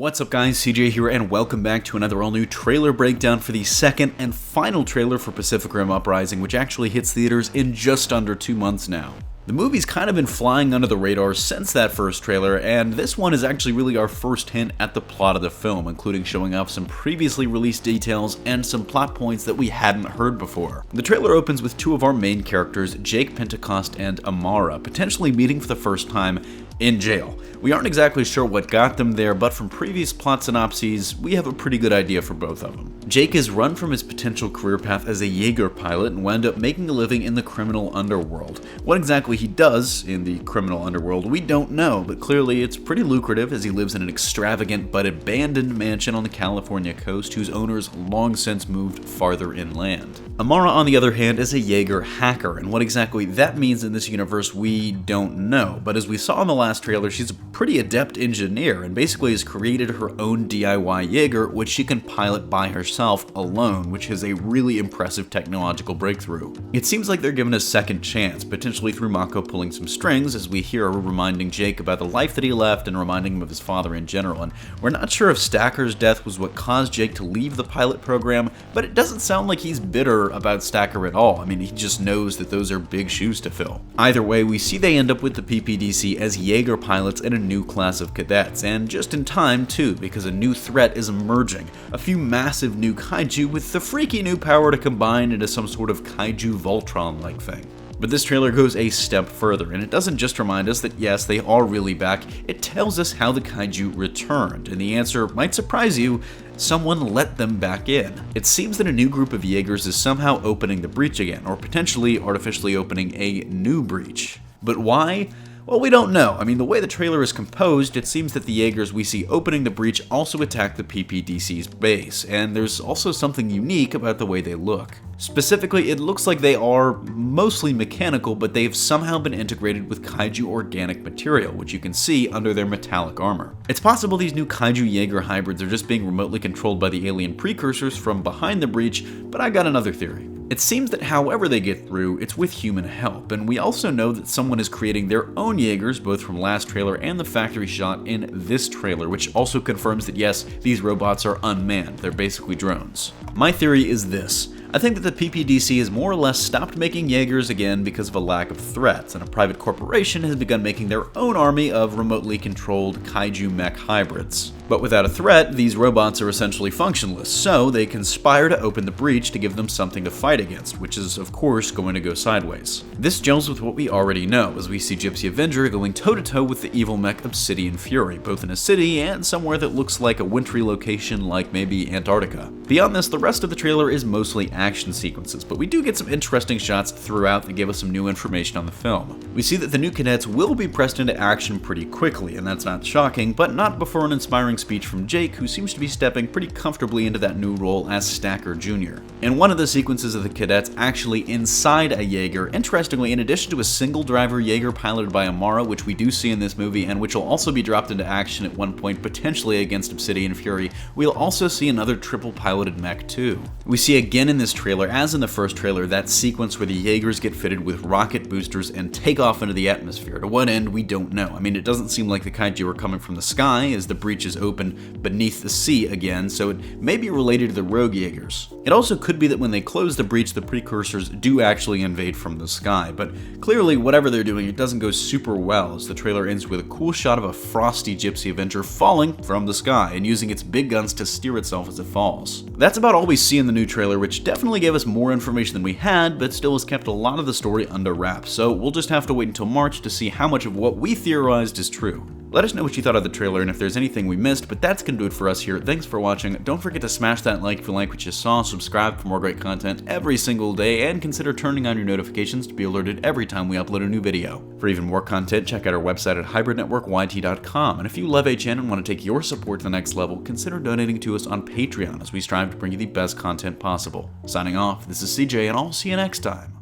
What's up guys, CJ here, and welcome back to another all-new trailer breakdown for the second and final trailer for Pacific Rim Uprising, which actually hits theaters in just under 2 months now. The movie's kind of been flying under the radar since that first trailer, and this one is actually really our first hint at the plot of the film, including showing off some previously released details and some plot points that we hadn't heard before. The trailer opens with two of our main characters, Jake Pentecost and Amara, potentially meeting for the first time in jail. We aren't exactly sure what got them there, but from previous plot synopses, we have a pretty good idea for both of them. Jake has run from his potential career path as a Jaeger pilot and wound up making a living in the criminal underworld. What exactly he does in the criminal underworld, we don't know, but clearly it's pretty lucrative as he lives in an extravagant but abandoned mansion on the California coast whose owners long since moved farther inland. Amara, on the other hand, is a Jaeger hacker, and what exactly that means in this universe we don't know, but as we saw in the last trailer, she's a pretty adept engineer and basically has created her own DIY Jaeger, which she can pilot by herself alone, which is a really impressive technological breakthrough. It seems like they're given a second chance, potentially through Mako pulling some strings, as we hear her reminding Jake about the life that he left and reminding him of his father in general, and we're not sure if Stacker's death was what caused Jake to leave the pilot program, but it doesn't sound like he's bitter about Stacker at all. I mean, he just knows that those are big shoes to fill. Either way, we see they end up with the PPDC as Jaeger pilots in a new class of cadets, and just in time too, because a new threat is emerging. A few massive new kaiju with the freaky new power to combine into some sort of Kaiju Voltron-like thing. But this trailer goes a step further, and it doesn't just remind us that yes, they are really back, it tells us how the kaiju returned, and the answer might surprise you: someone let them back in. It seems that a new group of Jaegers is somehow opening the breach again, or potentially artificially opening a new breach. But why? Well, we don't know. I mean, the way the trailer is composed, it seems that the Jaegers we see opening the breach also attack the PPDC's base, and there's also something unique about the way they look. Specifically, it looks like they are mostly mechanical, but they've somehow been integrated with Kaiju organic material, which you can see under their metallic armor. It's possible these new Kaiju Jaeger hybrids are just being remotely controlled by the alien precursors from behind the breach, but I got another theory. It seems that however they get through, it's with human help, and we also know that someone is creating their own Jaegers, both from last trailer and the factory shot in this trailer, which also confirms that yes, these robots are unmanned, they're basically drones. My theory is this: I think that the PPDC has more or less stopped making Jaegers again because of a lack of threats, and a private corporation has begun making their own army of remotely controlled Kaiju mech hybrids. But without a threat, these robots are essentially functionless, so they conspire to open the breach to give them something to fight against, which is of course going to go sideways. This gels with what we already know, as we see Gypsy Avenger going toe-to-toe with the evil mech Obsidian Fury, both in a city and somewhere that looks like a wintry location like maybe Antarctica. Beyond this, the rest of the trailer is mostly action sequences, but we do get some interesting shots throughout that give us some new information on the film. We see that the new cadets will be pressed into action pretty quickly, and that's not shocking, but not before an inspiring speech from Jake, who seems to be stepping pretty comfortably into that new role as Stacker Jr. In one of the sequences of the cadets actually inside a Jaeger, interestingly, in addition to a single driver Jaeger piloted by Amara, which we do see in this movie and which will also be dropped into action at one point potentially against Obsidian Fury, we'll also see another triple piloted mech too. We see again in this trailer, as in the first trailer, that sequence where the Jaegers get fitted with rocket boosters and take off into the atmosphere. To what end, we don't know. I mean, it doesn't seem like the kaiju are coming from the sky, as the breach is open beneath the sea again, so it may be related to the rogue Jaegers. It also could be that when they close the breach, the precursors do actually invade from the sky, but clearly whatever they're doing, it doesn't go super well, as the trailer ends with a cool shot of a frosty Gypsy Avenger falling from the sky and using its big guns to steer itself as it falls. That's about all we see in the new trailer, which definitely gave us more information than we had, but still has kept a lot of the story under wraps, so we'll just have to wait until March to see how much of what we theorized is true. Let us know what you thought of the trailer and if there's anything we missed, but that's gonna do it for us here. Thanks for watching. Don't forget to smash that like if you like what you saw, subscribe for more great content every single day, and consider turning on your notifications to be alerted every time we upload a new video. For even more content, check out our website at hybridnetworkyt.com, and if you love HN and want to take your support to the next level, consider donating to us on Patreon as we strive to bring you the best content possible. Signing off, this is CJ, and I'll see you next time.